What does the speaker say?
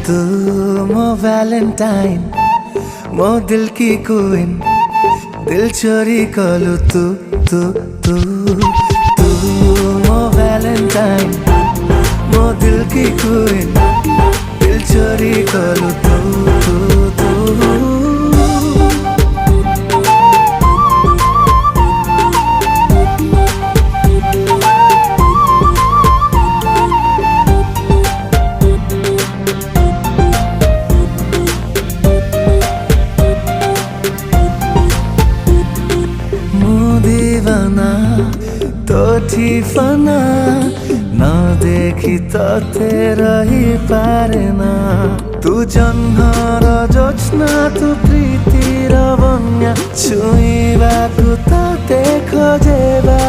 तू मो वैलेंटाइन मो दिल की क्वीन दिल चोरी कलु तू तू तू मो वैलेंटाइन मो दिल की क्वीन दिल चोरी कलु तू दीवाना तो ठिफाना न देखी तो तेरा ही पारे ना तू जन्मर जोत्स्ना तू प्रीतिर बन्या छुइबाकु तो खोजेबा